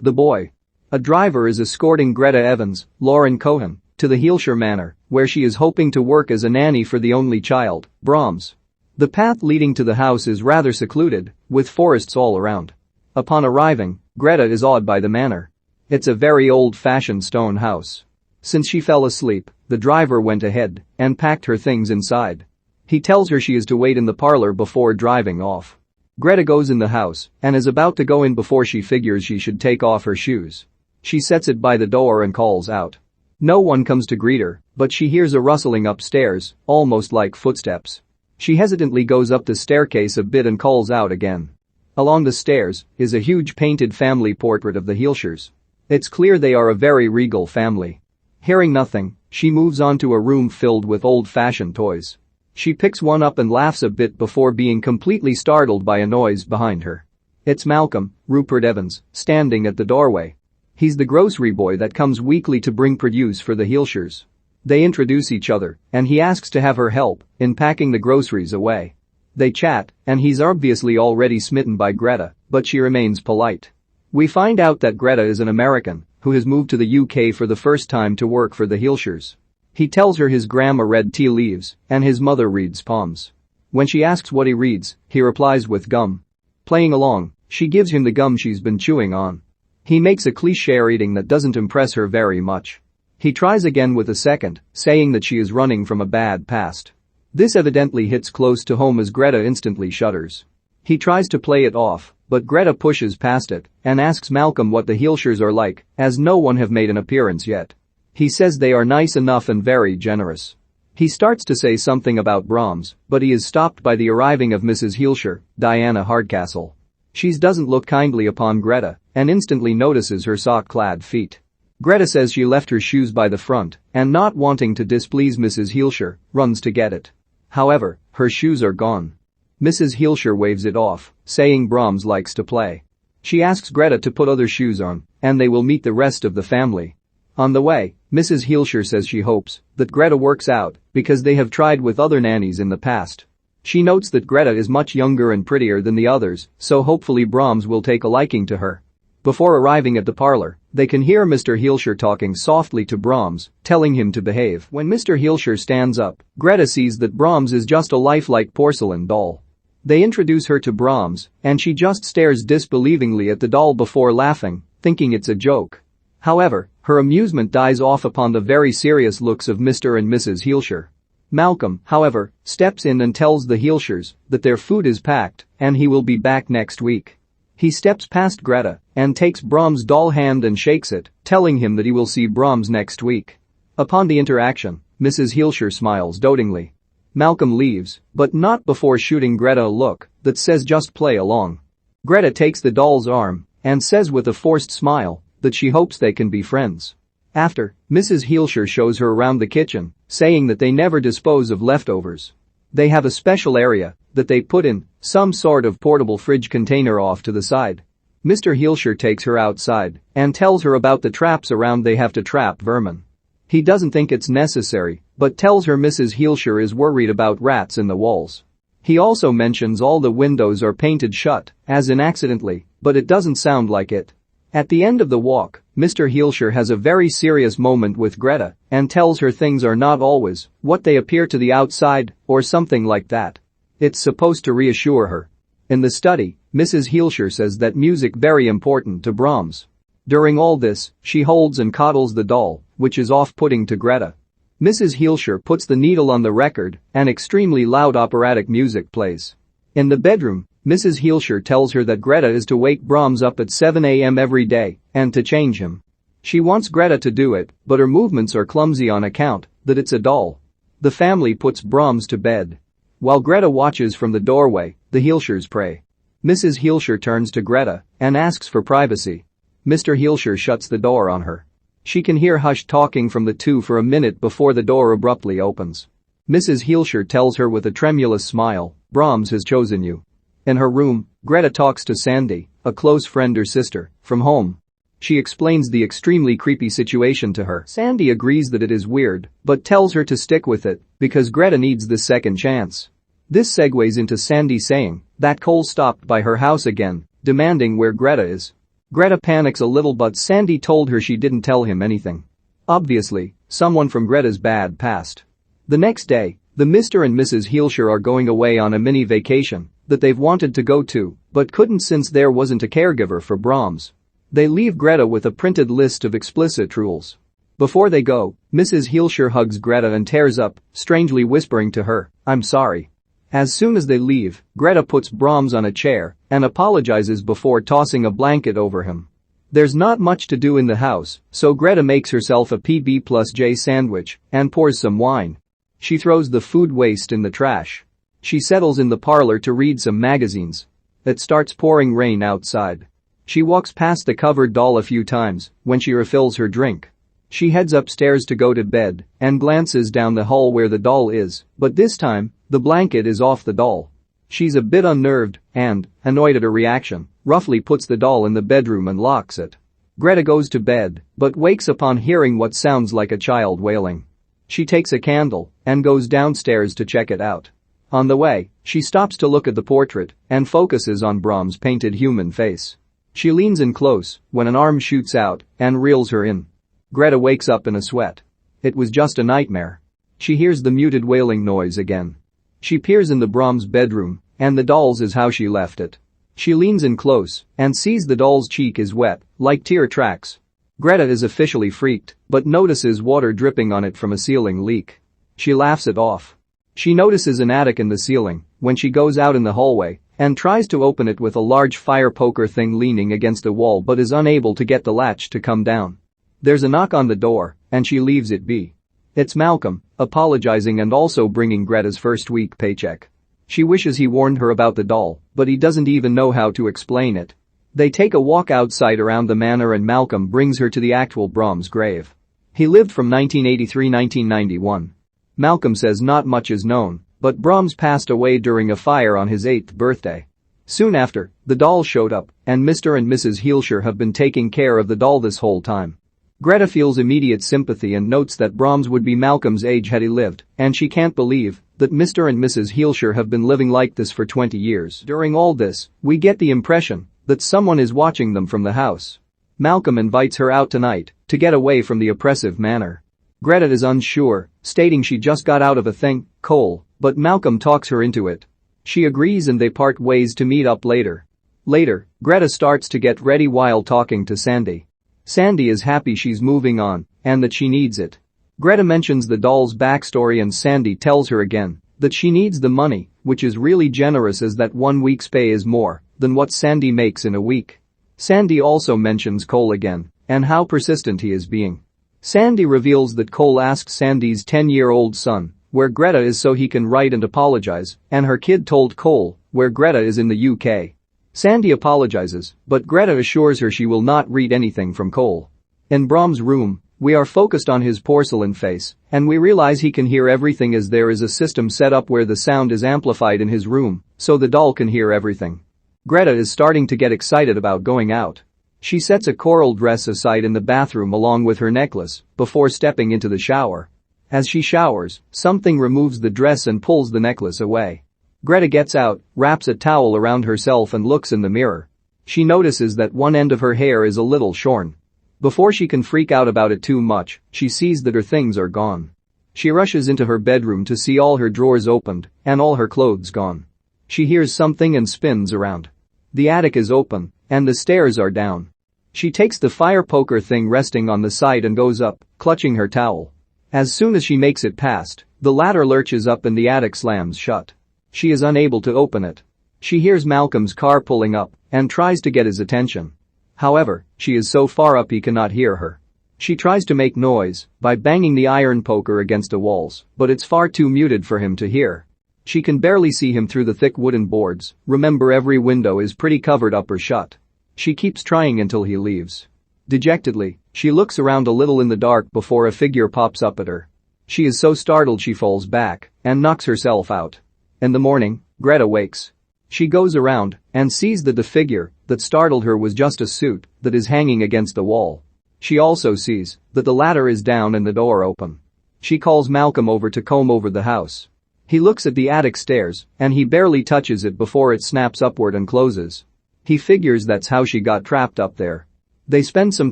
The boy. A driver is escorting Greta Evans, Lauren Cohan, to the Lakeshore manor, where she is hoping to work as a nanny for the only child, Brahms. The path leading to the house is rather secluded, with forests all around. Upon arriving, Greta is awed by the manor. It's a very old-fashioned stone house. Since she fell asleep, the driver went ahead and packed her things inside. He tells her she is to wait in the parlor before driving off. Greta goes in the house and is about to go in before she figures she should take off her shoes. She sets it by the door and calls out. No one comes to greet her, but she hears a rustling upstairs, almost like footsteps. She hesitantly goes up the staircase a bit and calls out again. Along the stairs is a huge painted family portrait of the Lakeshores. It's clear they are a very regal family. Hearing nothing, she moves on to a room filled with old-fashioned toys. She picks one up and laughs a bit before being completely startled by a noise behind her. It's Malcolm, Rupert Evans, standing at the doorway. He's the grocery boy that comes weekly to bring produce for the Lakeshores. They introduce each other, and he asks to have her help in packing the groceries away. They chat, and he's obviously already smitten by Greta, but she remains polite. We find out that Greta is an American who has moved to the UK for the first time to work for the Lakeshores. He tells her his grandma read tea leaves and his mother reads palms. When she asks what he reads, he replies with gum. Playing along, she gives him the gum she's been chewing on. He makes a cliché reading that doesn't impress her very much. He tries again with a second, saying that she is running from a bad past. This evidently hits close to home as Greta instantly shudders. He tries to play it off, but Greta pushes past it and asks Malcolm what the Lakeshores are like, as no one have made an appearance yet. He says they are nice enough and very generous. He starts to say something about Brahms, but he is stopped by the arriving of Mrs. Lakeshore, Diana Hardcastle. She doesn't look kindly upon Greta and instantly notices her sock-clad feet. Greta says she left her shoes by the front and, not wanting to displease Mrs. Lakeshore, runs to get it. However, her shoes are gone. Mrs. Lakeshore waves it off, saying Brahms likes to play. She asks Greta to put other shoes on, and they will meet the rest of the family. On the way, Mrs. Lakeshore says she hopes that Greta works out because they have tried with other nannies in the past. She notes that Greta is much younger and prettier than the others, so hopefully Brahms will take a liking to her. Before arriving at the parlor, they can hear Mr. Lakeshore talking softly to Brahms, telling him to behave. When Mr. Lakeshore stands up, Greta sees that Brahms is just a lifelike porcelain doll. They introduce her to Brahms, and she just stares disbelievingly at the doll before laughing, thinking it's a joke. However, her amusement dies off upon the very serious looks of Mr. and Mrs. Lakeshore. Malcolm, however, steps in and tells the Lakeshores that their food is packed and he will be back next week. He steps past Greta and takes Brahms' doll hand and shakes it, telling him that he will see Brahms next week. Upon the interaction, Mrs. Lakeshore smiles dotingly. Malcolm leaves, but not before shooting Greta a look that says just play along. Greta takes the doll's arm and says with a forced smile that she hopes they can be friends. After, Mrs. Lakeshore shows her around the kitchen, saying that they never dispose of leftovers. They have a special area that they put in some sort of portable fridge container off to the side. Mr. Lakeshore takes her outside and tells her about the traps around they have to trap vermin. He doesn't think it's necessary, but tells her Mrs. Lakeshore is worried about rats in the walls. He also mentions all the windows are painted shut, as in accidentally, but it doesn't sound like it. At the end of the walk, Mr. Lakeshore has a very serious moment with Greta and tells her things are not always what they appear to the outside or something like that. It's supposed to reassure her. In the study, Mrs. Lakeshore says that music very important to Brahms. During all this, she holds and coddles the doll, which is off-putting to Greta. Mrs. Lakeshore puts the needle on the record and extremely loud operatic music plays. In the bedroom, Mrs. Lakeshore tells her that Greta is to wake Brahms up at 7 a.m. every day and to change him. She wants Greta to do it, but her movements are clumsy on account that it's a doll. The family puts Brahms to bed. While Greta watches from the doorway, the Lakeshores pray. Mrs. Lakeshore turns to Greta and asks for privacy. Mr. Lakeshore shuts the door on her. She can hear hushed talking from the two for a minute before the door abruptly opens. Mrs. Lakeshore tells her with a tremulous smile, Brahms has chosen you. In her room, Greta talks to Sandy, a close friend or sister, from home. She explains the extremely creepy situation to her. Sandy agrees that it is weird, but tells her to stick with it because Greta needs this second chance. This segues into Sandy saying that Cole stopped by her house again, demanding where Greta is. Greta panics a little but Sandy told her she didn't tell him anything. Obviously, someone from Greta's bad past. The next day, the Mr. and Mrs. Heelshire are going away on a mini vacation that they've wanted to go to but couldn't since there wasn't a caregiver for Brahms. They leave Greta with a printed list of explicit rules. Before they go, Mrs. Heelshire hugs Greta and tears up, strangely whispering to her, "I'm sorry." As soon as they leave, Greta puts Brahms on a chair and apologizes before tossing a blanket over him. There's not much to do in the house, so Greta makes herself a PB+J sandwich and pours some wine. She throws the food waste in the trash. She settles in the parlor to read some magazines. It starts pouring rain outside. She walks past the covered doll a few times when she refills her drink. She heads upstairs to go to bed and glances down the hall where the doll is, but this time, the blanket is off the doll. She's a bit unnerved and, annoyed at her reaction, roughly puts the doll in the bedroom and locks it. Greta goes to bed but wakes upon hearing what sounds like a child wailing. She takes a candle and goes downstairs to check it out. On the way, she stops to look at the portrait and focuses on Brahms' painted human face. She leans in close when an arm shoots out and reels her in. Greta wakes up in a sweat. It was just a nightmare. She hears the muted wailing noise again. She peers in the Brahms' bedroom and the doll's is how she left it. She leans in close and sees the doll's cheek is wet, like tear tracks. Greta is officially freaked but notices water dripping on it from a ceiling leak. She laughs it off. She notices an attic in the ceiling when she goes out in the hallway and tries to open it with a large fire poker thing leaning against a wall but is unable to get the latch to come down. There's a knock on the door and she leaves it be. It's Malcolm, apologizing and also bringing Greta's first week paycheck. She wishes he warned her about the doll, but he doesn't even know how to explain it. They take a walk outside around the manor and Malcolm brings her to the actual Brahms grave. He lived from 1983-1991. Malcolm says not much is known, but Brahms passed away during a fire on his 8th birthday. Soon after, the doll showed up, and Mr. and Mrs. Heelshire have been taking care of the doll this whole time. Greta feels immediate sympathy and notes that Brahms would be Malcolm's age had he lived, and she can't believe that Mr. and Mrs. Heelshire have been living like this for 20 years. During all this, we get the impression that someone is watching them from the house. Malcolm invites her out tonight to get away from the oppressive manor. Greta is unsure, stating she just got out of a thing, coal, but Malcolm talks her into it. She agrees and they part ways to meet up later. Later, Greta starts to get ready while talking to Sandy. Sandy is happy she's moving on and that she needs it. Greta mentions the doll's backstory and Sandy tells her again that she needs the money, which is really generous as that 1 week's pay is more than what Sandy makes in a week. Sandy also mentions Cole again and how persistent he is being. Sandy reveals that Cole asked Sandy's 10-year-old son where Greta is so he can write and apologize, and her kid told Cole where Greta is in the UK. Sandy apologizes, but Greta assures her she will not read anything from Cole. In Brahms' room, we are focused on his porcelain face, and we realize he can hear everything as there is a system set up where the sound is amplified in his room, so the doll can hear everything. Greta is starting to get excited about going out. She sets a coral dress aside in the bathroom along with her necklace before stepping into the shower. As she showers, something removes the dress and pulls the necklace away. Greta gets out, wraps a towel around herself and looks in the mirror. She notices that one end of her hair is a little shorn. Before she can freak out about it too much, she sees that her things are gone. She rushes into her bedroom to see all her drawers opened and all her clothes gone. She hears something and spins around. The attic is open and the stairs are down. She takes the fire poker thing resting on the side and goes up, clutching her towel. As soon as she makes it past, the ladder lurches up and the attic slams shut. She is unable to open it. She hears Malcolm's car pulling up and tries to get his attention. However, she is so far up he cannot hear her. She tries to make noise by banging the iron poker against the walls, but it's far too muted for him to hear. She can barely see him through the thick wooden boards. Remember, every window is pretty covered up or shut. She keeps trying until he leaves. Dejectedly, she looks around a little in the dark before a figure pops up at her. She is so startled she falls back and knocks herself out. In the morning, Greta wakes. She goes around and sees that the figure that startled her was just a suit that is hanging against the wall. She also sees that the ladder is down and the door open. She calls Malcolm over to comb over the house. He looks at the attic stairs and he barely touches it before it snaps upward and closes. He figures that's how she got trapped up there. They spend some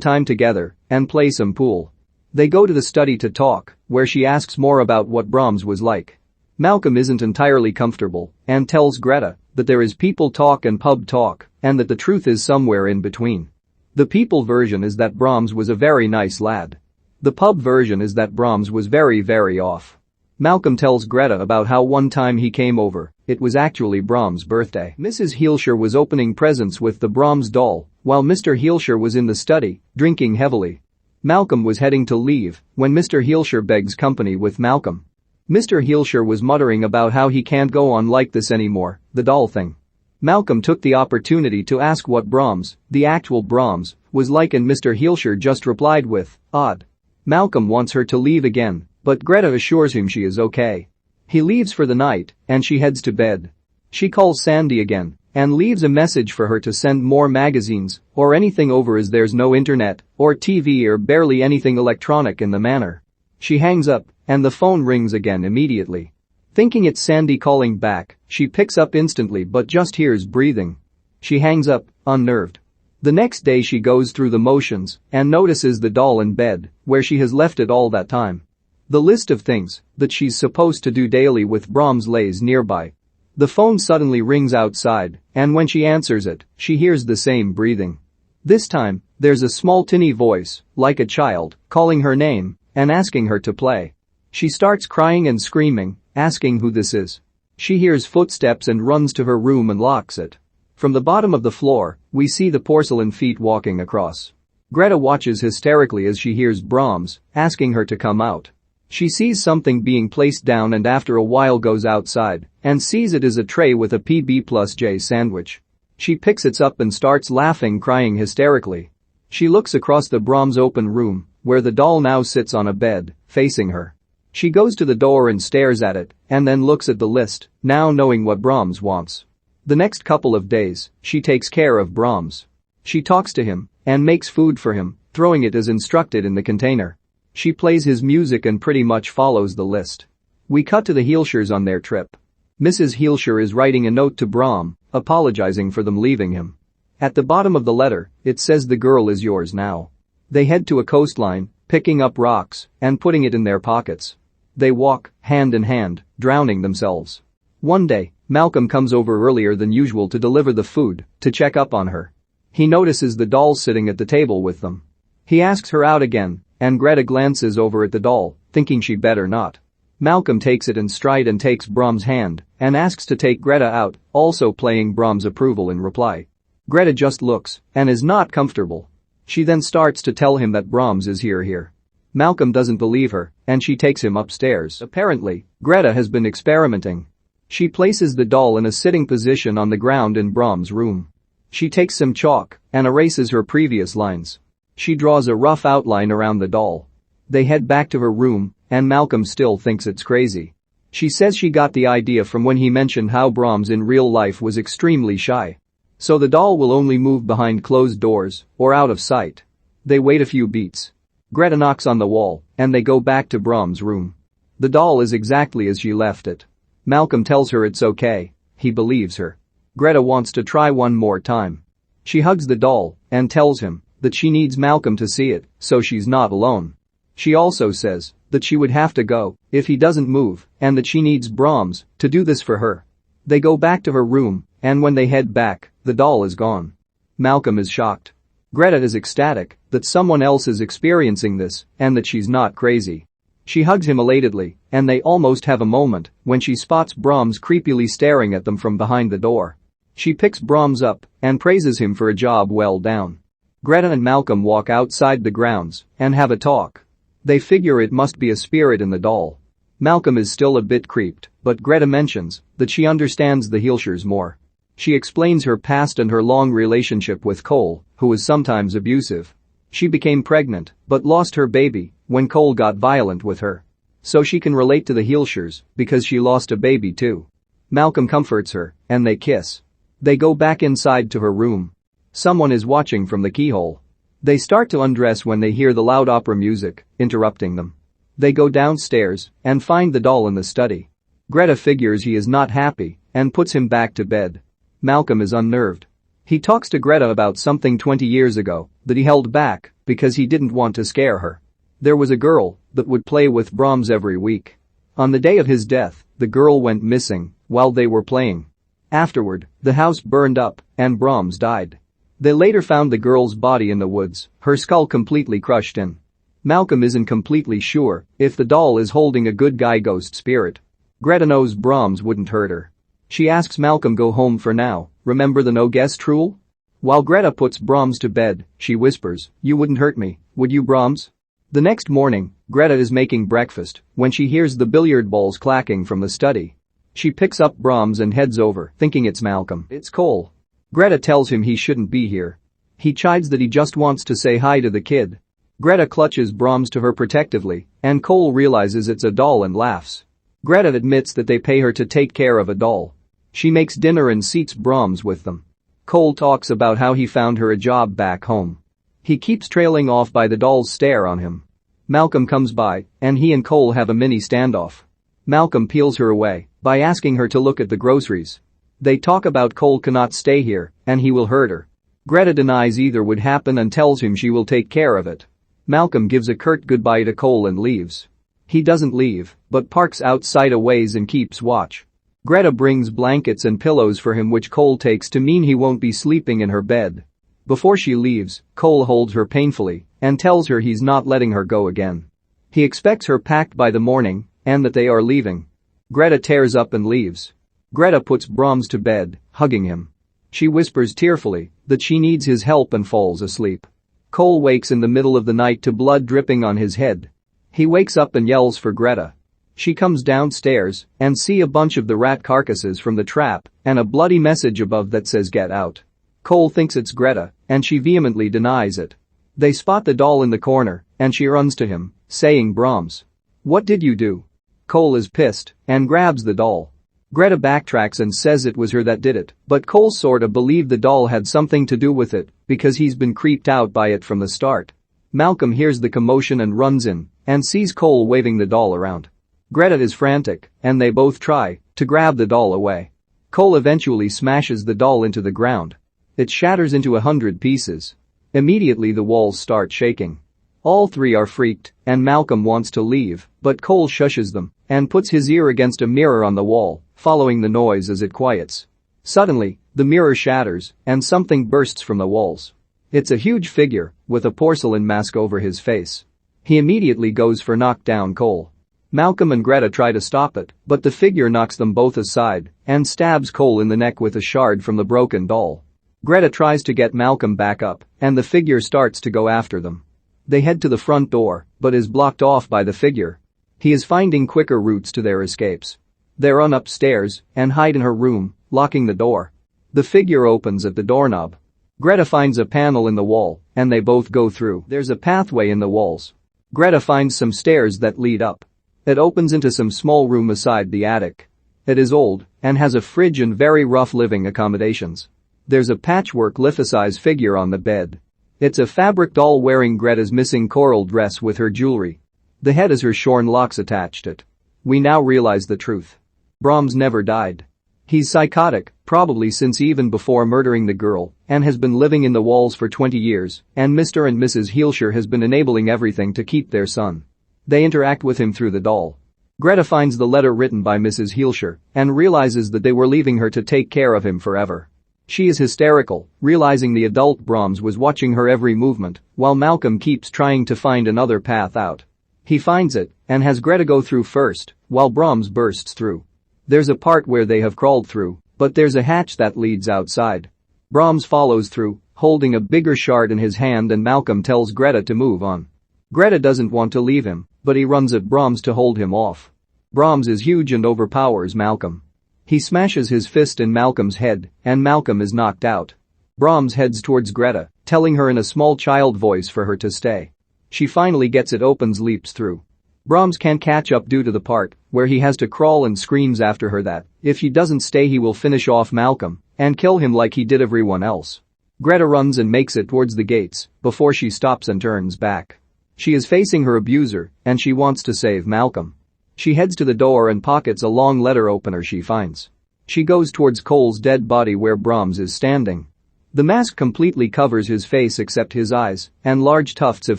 time together and play some pool. They go to the study to talk, where she asks more about what Brahms was like. Malcolm isn't entirely comfortable and tells Greta that there is people talk and pub talk and that the truth is somewhere in between. The people version is that Brahms was a very nice lad. The pub version is that Brahms was very off. Malcolm tells Greta about how one time he came over, it was actually Brahms' birthday. Mrs. Heelshire was opening presents with the Brahms doll, while Mr. Heelshire was in the study, drinking heavily. Malcolm was heading to leave when Mr. Heelshire begs company with Malcolm. Mr. Heelshire was muttering about how he can't go on like this anymore, the doll thing. Malcolm took the opportunity to ask what Brahms, the actual Brahms, was like and Mr. Heelshire just replied with, odd. Malcolm wants her to leave again, but Greta assures him she is okay. He leaves for the night and she heads to bed. She calls Sandy again and leaves a message for her to send more magazines or anything over as there's no internet or TV or barely anything electronic in the manor. She hangs up and the phone rings again immediately. Thinking it's Sandy calling back, she picks up instantly but just hears breathing. She hangs up, unnerved. The next day she goes through the motions and notices the doll in bed where she has left it all that time. The list of things that she's supposed to do daily with Brahms lays nearby. The phone suddenly rings outside and when she answers it, she hears the same breathing. This time, there's a small tinny voice, like a child, calling her name and asking her to play. She starts crying and screaming, asking who this is. She hears footsteps and runs to her room and locks it. From the bottom of the floor, we see the porcelain feet walking across. Greta watches hysterically as she hears Brahms asking her to come out. She sees something being placed down and after a while goes outside and sees it is a tray with a PB+J sandwich. She picks it up and starts laughing, crying hysterically. She looks across the Brahms open room, where the doll now sits on a bed, facing her. She goes to the door and stares at it and then looks at the list, now knowing what Brahms wants. The next couple of days, she takes care of Brahms. She talks to him and makes food for him, throwing it as instructed in the container. She plays his music and pretty much follows the list. We cut to the Heelshires on their trip. Mrs. Heelshire is writing a note to Brahm, apologizing for them leaving him. At the bottom of the letter, it says the girl is yours now. They head to a coastline, picking up rocks and putting it in their pockets. They walk, hand in hand, drowning themselves. One day, Malcolm comes over earlier than usual to deliver the food, to check up on her. He notices the doll sitting at the table with them. He asks her out again, and Greta glances over at the doll, thinking she better not. Malcolm takes it in stride and takes Brahms' hand and asks to take Greta out, also playing Brahms' approval in reply. Greta just looks and is not comfortable. She then starts to tell him that Brahms is here. Malcolm doesn't believe her and she takes him upstairs. Apparently, Greta has been experimenting. She places the doll in a sitting position on the ground in Brahms' room. She takes some chalk and erases her previous lines. She draws a rough outline around the doll. They head back to her room and Malcolm still thinks it's crazy. She says she got the idea from when he mentioned how Brahms in real life was extremely shy. So the doll will only move behind closed doors or out of sight. They wait a few beats. Greta knocks on the wall and they go back to Brahms' room. The doll is exactly as she left it. Malcolm tells her it's okay. He believes her. Greta wants to try one more time. She hugs the doll and tells him that she needs Malcolm to see it so she's not alone. She also says that she would have to go if he doesn't move and that she needs Brahms to do this for her. They go back to her room and when they head back, the doll is gone. Malcolm is shocked. Greta is ecstatic that someone else is experiencing this and that she's not crazy. She hugs him elatedly and they almost have a moment when she spots Brahms creepily staring at them from behind the door. She picks Brahms up and praises him for a job well done. Greta and Malcolm walk outside the grounds and have a talk. They figure it must be a spirit in the doll. Malcolm is still a bit creeped, but Greta mentions that she understands the Heelshires more. She explains her past and her long relationship with Cole, who was sometimes abusive. She became pregnant but lost her baby when Cole got violent with her. So she can relate to the Heelshires because she lost a baby too. Malcolm comforts her and they kiss. They go back inside to her room. Someone is watching from the keyhole. They start to undress when they hear the loud opera music, interrupting them. They go downstairs and find the doll in the study. Greta figures he is not happy and puts him back to bed. Malcolm is unnerved. He talks to Greta about something 20 years ago that he held back because he didn't want to scare her. There was a girl that would play with Brahms every week. On the day of his death, the girl went missing while they were playing. Afterward, the house burned up and Brahms died. They later found the girl's body in the woods, her skull completely crushed in. Malcolm isn't completely sure if the doll is holding a good guy ghost spirit. Greta knows Brahms wouldn't hurt her. She asks Malcolm go home for now, remember the no guest rule? While Greta puts Brahms to bed, she whispers, you wouldn't hurt me, would you Brahms? The next morning, Greta is making breakfast when she hears the billiard balls clacking from the study. She picks up Brahms and heads over, thinking it's Malcolm. It's Cole. Greta tells him he shouldn't be here. He chides that he just wants to say hi to the kid. Greta clutches Brahms to her protectively, and Cole realizes it's a doll and laughs. Greta admits that they pay her to take care of a doll. She makes dinner and seats Brahms with them. Cole talks about how he found her a job back home. He keeps trailing off by the doll's stare on him. Malcolm comes by, and he and Cole have a mini standoff. Malcolm peels her away by asking her to look at the groceries. They talk about Cole cannot stay here, and he will hurt her. Greta denies either would happen and tells him she will take care of it. Malcolm gives a curt goodbye to Cole and leaves. He doesn't leave, but parks outside a ways and keeps watch. Greta brings blankets and pillows for him which Cole takes to mean he won't be sleeping in her bed. Before she leaves, Cole holds her painfully and tells her he's not letting her go again. He expects her packed by the morning and that they are leaving. Greta tears up and leaves. Greta puts Brahms to bed, hugging him. She whispers tearfully that she needs his help and falls asleep. Cole wakes in the middle of the night to blood dripping on his head. He wakes up and yells for Greta. She comes downstairs and sees a bunch of the rat carcasses from the trap and a bloody message above that says get out. Cole thinks it's Greta and she vehemently denies it. They spot the doll in the corner and she runs to him, saying Brahms. What did you do? Cole is pissed and grabs the doll. Greta backtracks and says it was her that did it, but Cole sorta believed the doll had something to do with it because he's been creeped out by it from the start. Malcolm hears the commotion and runs in and sees Cole waving the doll around. Greta is frantic and they both try to grab the doll away. Cole eventually smashes the doll into the ground. It shatters into 100 pieces. Immediately the walls start shaking. All three are freaked and Malcolm wants to leave, but Cole shushes them and puts his ear against a mirror on the wall, following the noise as it quiets. Suddenly, the mirror shatters and something bursts from the walls. It's a huge figure with a porcelain mask over his face. He immediately goes for knock down Cole. Malcolm and Greta try to stop it, but the figure knocks them both aside and stabs Cole in the neck with a shard from the broken doll. Greta tries to get Malcolm back up and the figure starts to go after them. They head to the front door, but is blocked off by the figure. He is finding quicker routes to their escapes. They run upstairs and hide in her room, locking the door. The figure opens at the doorknob. Greta finds a panel in the wall and they both go through. There's a pathway in the walls. Greta finds some stairs that lead up. It opens into some small room aside the attic. It is old and has a fridge and very rough living accommodations. There's a patchwork life-size figure on the bed. It's a fabric doll wearing Greta's missing coral dress with her jewelry. The head has her shorn locks attached to it. We now realize the truth. Brahms never died. He's psychotic, probably since even before murdering the girl, and has been living in the walls for 20 years, and Mr. and Mrs. Heelshire has been enabling everything to keep their son. They interact with him through the doll. Greta finds the letter written by Mrs. Heelshire and realizes that they were leaving her to take care of him forever. She is hysterical, realizing the adult Brahms was watching her every movement, while Malcolm keeps trying to find another path out. He finds it and has Greta go through first, while Brahms bursts through. There's a part where they have crawled through, but there's a hatch that leads outside. Brahms follows through, holding a bigger shard in his hand and Malcolm tells Greta to move on. Greta doesn't want to leave him, but he runs at Brahms to hold him off. Brahms is huge and overpowers Malcolm. He smashes his fist in Malcolm's head and Malcolm is knocked out. Brahms heads towards Greta, telling her in a small child voice for her to stay. She finally gets it opens leaps through. Brahms can't catch up due to the part where he has to crawl and screams after her that if she doesn't stay he will finish off Malcolm and kill him like he did everyone else. Greta runs and makes it towards the gates before she stops and turns back. She is facing her abuser and she wants to save Malcolm. She heads to the door and pockets a long letter opener she finds. She goes towards Cole's dead body where Brahms is standing. The mask completely covers his face except his eyes, and large tufts of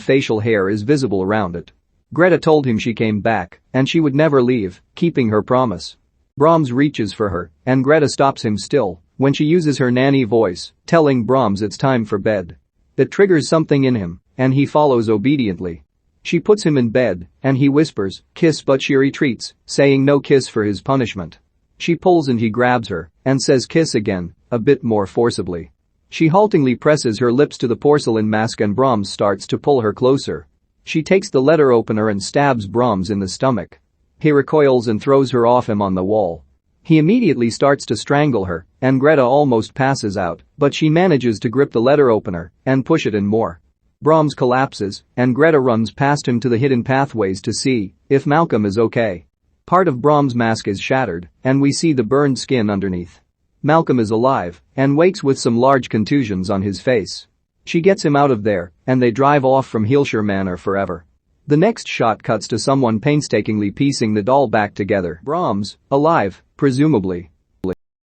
facial hair is visible around it. Greta told him she came back, and she would never leave, keeping her promise. Brahms reaches for her, and Greta stops him still when she uses her nanny voice, telling Brahms it's time for bed. It triggers something in him, and he follows obediently. She puts him in bed, and he whispers, "Kiss," but she retreats, saying no kiss for his punishment. She pulls and he grabs her and says kiss again, a bit more forcibly. She haltingly presses her lips to the porcelain mask and Brahms starts to pull her closer. She takes the letter opener and stabs Brahms in the stomach. He recoils and throws her off him on the wall. He immediately starts to strangle her, and Greta almost passes out, but she manages to grip the letter opener and push it in more. Brahms collapses, and Greta runs past him to the hidden pathways to see if Malcolm is okay. Part of Brahms' mask is shattered, and we see the burned skin underneath. Malcolm is alive and wakes with some large contusions on his face. She gets him out of there, and they drive off from Healshire Manor forever. The next shot cuts to someone painstakingly piecing the doll back together. Brahms, alive, presumably.